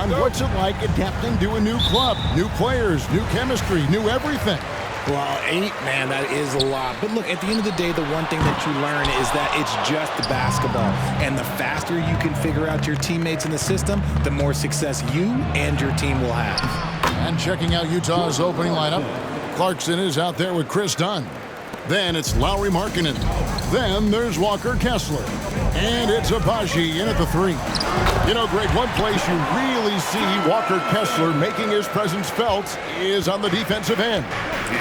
John, what's it like adapting to a new club? New players, new chemistry, new everything. Well, 8, man, that is a lot. But look, at the end of the day, the one thing that you learn is that it's just basketball. And the faster you can figure out your teammates in the system, the more success you and your team will have. And checking out Utah's opening lineup, Clarkson is out there with Chris Dunn. Then it's Lauri Markkanen. Then there's Walker Kessler. And it's Agbaji in at the 3. You know, Greg, one place you really see Walker Kessler making his presence felt is on the defensive end.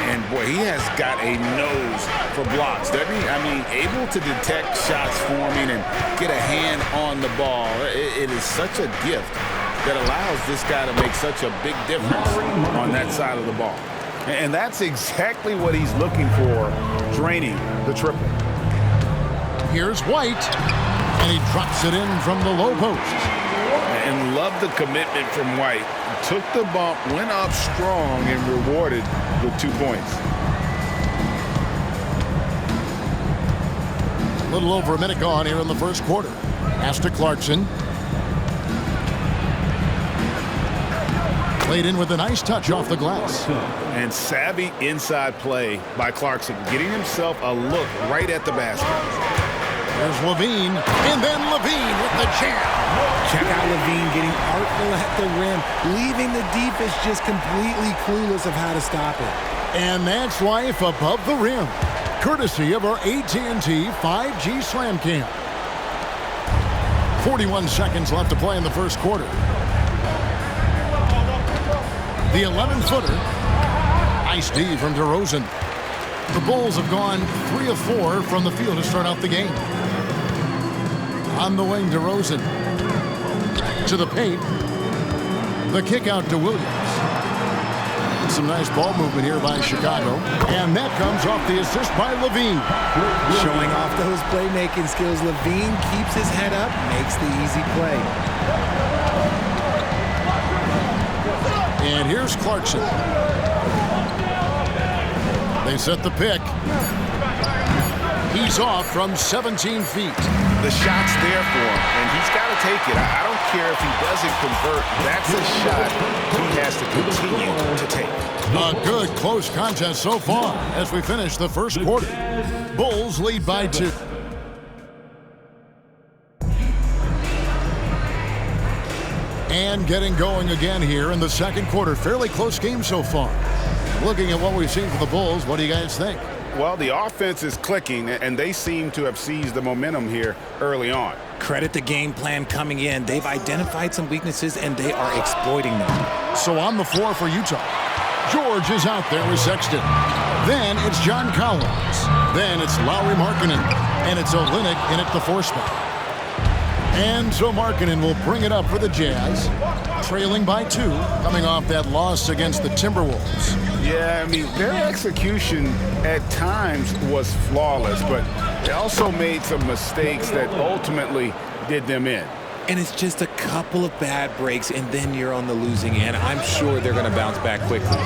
And, boy, he has got a nose for blocks. Able to detect shots forming and get a hand on the ball. It is such a gift that allows this guy to make such a big difference on that side of the ball. And that's exactly what he's looking for, draining the triple. Here's White, and he drops it in from the low post. And love the commitment from White. Took the bump, went up strong, and rewarded with 2 points. A little over a minute gone here in the first quarter. Pass to Clarkson. Played in with a nice touch off the glass. And savvy inside play by Clarkson, getting himself a look right at the basket. There's LaVine, and then LaVine with the jam. Check out LaVine getting artful at the rim, leaving the defense just completely clueless of how to stop it. And that's life above the rim, courtesy of our AT&T 5G Slam Cam. 41 seconds left to play in the first quarter. The 11-footer, nice D from DeRozan. The Bulls have gone 3 of 4 from the field to start out the game. On the wing, DeRozan to the paint. The kick out to Williams. Some nice ball movement here by Chicago. And that comes off the assist by LaVine. Showing off those playmaking skills, LaVine keeps his head up, makes the easy play. And here's Clarkson. They set the pick. He's off from 17 feet. The shot's there for him, and he's got to take it. I don't care if he doesn't convert. That's a shot he has to continue to take. A good close contest so far as we finish the first quarter. Bulls lead by 2. And getting going again here in the second quarter. Fairly close game so far. Looking at what we've seen from the Bulls, what do you guys think? Well, the offense is clicking, and they seem to have seized the momentum here early on. Credit the game plan coming in. They've identified some weaknesses, and they are exploiting them. So on the floor for Utah, George is out there with Sexton. Then it's John Collins. Then it's Lauri Markkanen. And it's Olynyk in at the 4 spot. And so Markkanen will bring it up for the Jazz, trailing by 2, coming off that loss against the Timberwolves. Yeah, their execution at times was flawless, but they also made some mistakes that ultimately did them in. And it's just a couple of bad breaks, and then you're on the losing end. I'm sure they're going to bounce back quickly.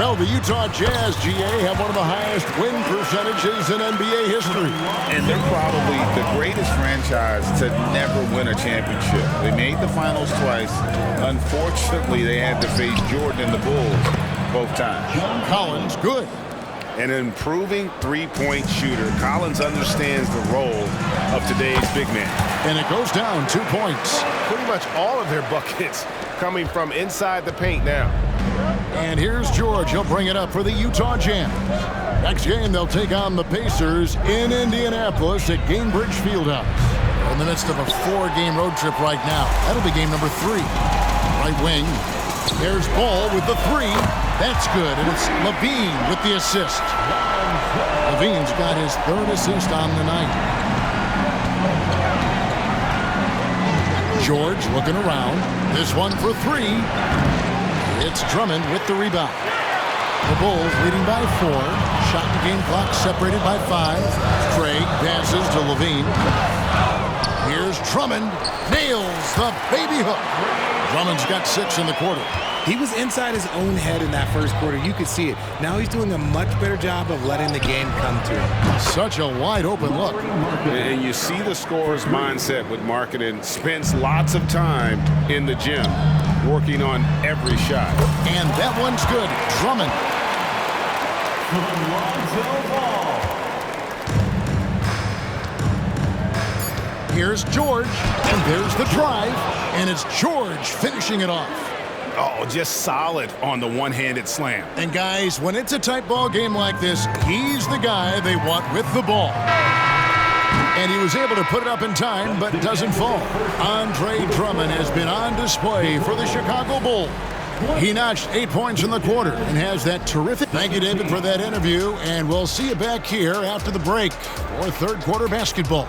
Well, the Utah Jazz, GA, have one of the highest win percentages in NBA history. And they're probably the greatest franchise to never win a championship. They made the finals twice. Unfortunately, they had to face Jordan and the Bulls both times. Collins, good. An improving three-point shooter. Collins understands the role of today's big man. And it goes down 2 points. Pretty much all of their buckets coming from inside the paint now. And here's George. He'll bring it up for the Utah Jazz. Next game, they'll take on the Pacers in Indianapolis at Gainbridge Fieldhouse. We're in the midst of a 4-game road trip right now. That'll be game number 3. Right wing. There's Ball with the 3. That's good, and it's LaVine with the assist. LaVine's got his 3rd assist on the night. George looking around. This one for 3. It's Drummond with the rebound. The Bulls leading by 4. Shot and game clock separated by 5. Craig passes to LaVine. Here's Drummond. Nails the baby hook. Drummond's got 6 in the quarter. He was inside his own head in that first quarter. You could see it. Now he's doing a much better job of letting the game come to him. Such a wide open look. And you see the scorer's mindset with Markkanen. Spends lots of time in the gym working on every shot. And that one's good. Drummond. Here's George, and there's the drive, and it's George finishing it off. Oh, just solid on the one-handed slam. And guys, when it's a tight ball game like this, he's the guy they want with the ball. And he was able to put it up in time, but doesn't fall. Andre Drummond has been on display for the Chicago Bulls. He notched 8 points in the quarter and has that terrific. Thank you, David, for that interview, and we'll see you back here after the break for third quarter basketball.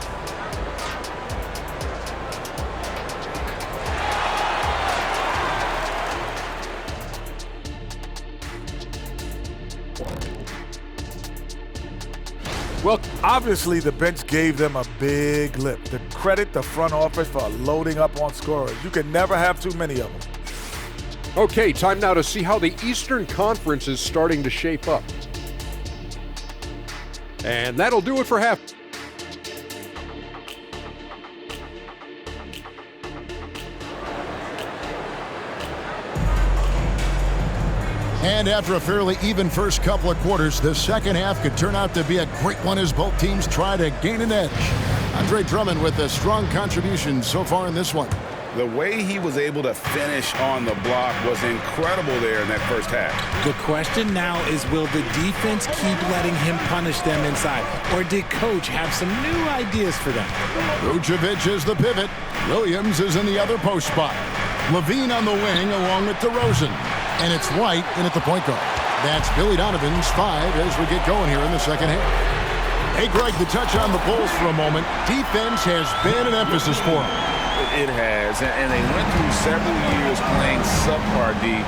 Well, obviously the bench gave them a big lip. To credit the front office for loading up on scorers. You can never have too many of them. Okay, time now to see how the Eastern Conference is starting to shape up. And that'll do it for half. And after a fairly even first couple of quarters, the second half could turn out to be a great one as both teams try to gain an edge. Andre Drummond with a strong contribution so far in this one. The way he was able to finish on the block was incredible there in that first half. The question now is, will the defense keep letting him punish them inside? Or did Coach have some new ideas for them? Vucevic is the pivot. Williams is in the other post spot. Levine on the wing along with DeRozan. And it's White in at the point guard. That's Billy Donovan's 5 as we get going here in the second half. Hey, Greg, the touch on the Bulls for a moment. Defense has been an emphasis for them. It has, and they went through several years playing subpar D,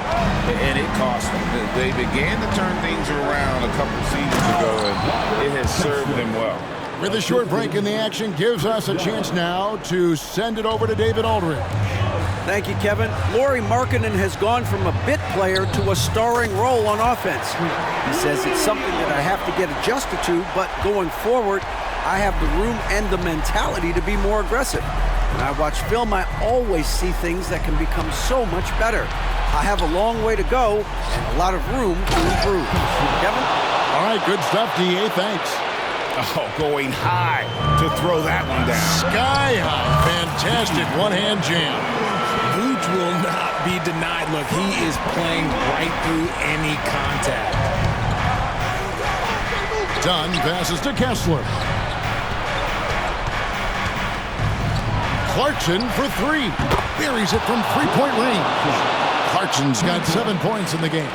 and it cost them. They began to turn things around a couple seasons ago, and it has served them well. With a short break in the action, gives us a chance now to send it over to David Aldridge. Thank you, Kevin. Lauri Markkanen has gone from a bit player to a starring role on offense. He says it's something that I have to get adjusted to, but going forward, I have the room and the mentality to be more aggressive. When I watch film, I always see things that can become so much better. I have a long way to go and a lot of room to improve. Kevin? All right, good stuff, D.A. Thanks. Oh, going high to throw that one down. Sky high. Fantastic one-hand jam. Vooch will not be denied. Look, he is playing right through any contact. Dunn passes to Kessler. Clarkson for 3. Buries it from three-point range. Clarkson's got 7 points in the game.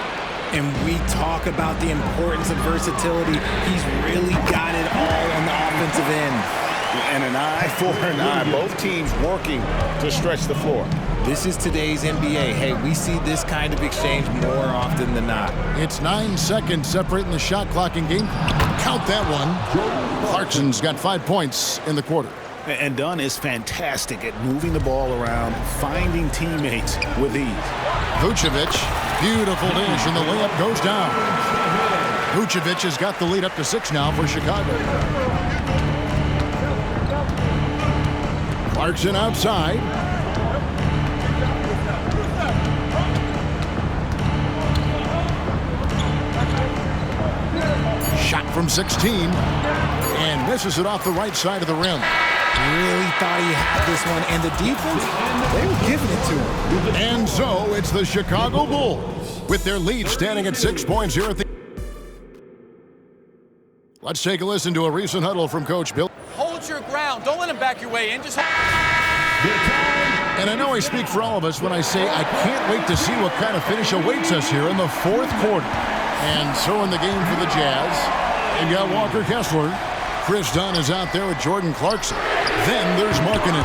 And we talk about the importance of versatility. He's really got it all on the offensive end. And an eye for an eye. Both teams working to stretch the floor. This is today's NBA. Hey, we see this kind of exchange more often than not. It's 9 seconds separating the shot clock and game. Count that one. Clarkson's got 5 points in the quarter. And Dunn is fantastic at moving the ball around, finding teammates with ease. Vucevic, beautiful dish, and the layup goes down. Vucevic has got the lead up to 6 now for Chicago. Clarkson outside. Shot from 16, and misses it off the right side of the rim. Really thought he had this one, and the defense, they were giving it to him. And so it's the Chicago Bulls with their lead standing at 6 points here at the... Let's take a listen to a recent huddle from Coach Bill. Hold your ground. Don't let him back your way in. Just And I know I speak for all of us when I say I can't wait to see what kind of finish awaits us here in the fourth quarter. And so in the game for the Jazz, they've got Walker Kessler. Chris Dunn is out there with Jordan Clarkson. Then there's Markkanen.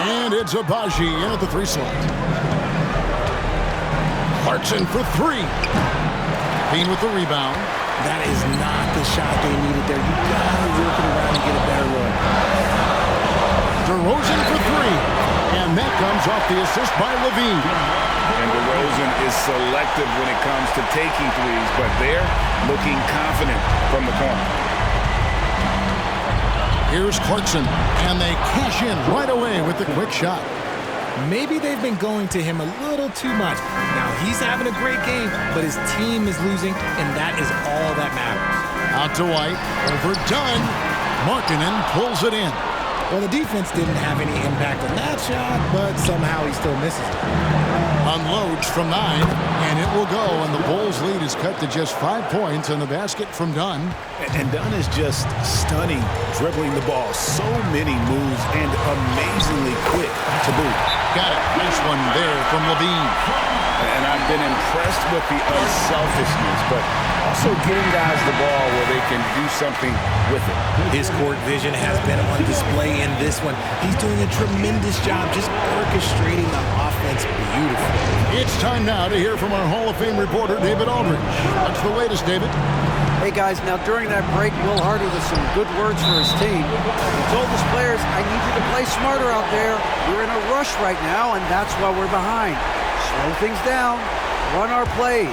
And it's Agbaji in at the 3 slot. Clarkson for 3. Bean with the rebound. That is not the shot they needed there. You gotta work it around and get a better look. DeRozan for 3. And that comes off the assist by Levine. And DeRozan is selective when it comes to taking threes, but they're looking confident from the corner. Here's Clarkson, and they cash in right away with the quick shot. maybe they've been going to him a little too much. Now, he's having a great game, but his team is losing, and that is all that matters. Out to White, over Dunn. Markkanen pulls it in. Well, the defense didn't have any impact on that shot, but somehow he still misses it. Unloads from 9, and it will go, and the Bulls' lead is cut to just 5 points on the basket from Dunn. And Dunn is just stunning, dribbling the ball. So many moves and amazingly quick to boot. Got it. Nice one there from Levine. And I've been impressed with the unselfishness, but also getting guys the ball where they can do something with it. His court vision has been on display in this one. He's doing a tremendous job just orchestrating the offense beautifully. It's time now to hear from our Hall of Fame reporter, David Aldridge. What's the latest, David? Hey guys, now during that break, Will Hardy with some good words for his team. He told his players, I need you to play smarter out there. We're in a rush right now, and that's why we're behind. Slow things down, run our plays.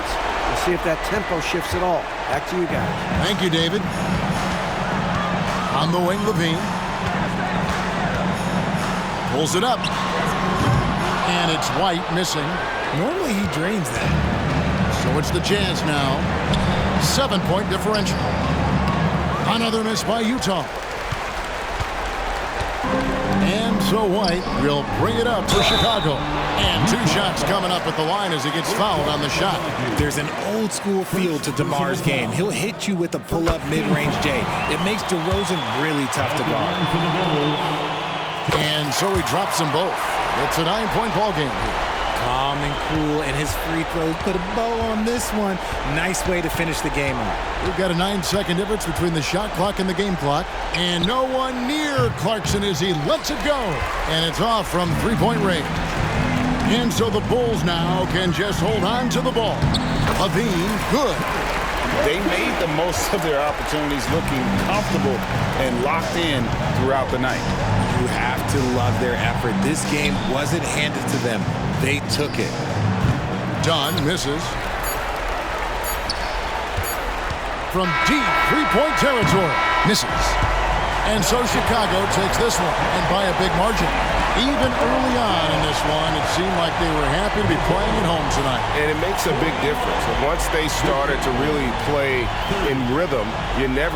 We'll see if that tempo shifts at all. Back to you guys. Thank you, David. On the wing, Levine. Pulls it up. And it's White missing. Normally he drains that. So it's the Jazz now. 7-point differential. Another miss by Utah. And so White will bring it up for Chicago. And 2 shots coming up at the line as he gets fouled on the shot. There's an old school feel to DeMar's game. He'll hit you with a pull-up mid-range J. It makes DeRozan really tough to guard. And so he drops them both. It's a 9-point ball game here. Calm and cool, and his free throws put a bow on this one. Nice way to finish the game off. We've got a 9-second difference between the shot clock and the game clock. And no one near Clarkson as he lets it go. And it's off from 3-point range. And so the Bulls now can just hold on to the ball. Levine, good. They made the most of their opportunities, looking comfortable and locked in throughout the night. You have to love their effort. This game wasn't handed to them. They took it. Dunn misses. From deep 3-point territory. Misses. And so Chicago takes this one, and by a big margin. Even early on in this one, it seemed like they were happy to be playing at home tonight. And it makes a big difference. Once they started to really play in rhythm, you never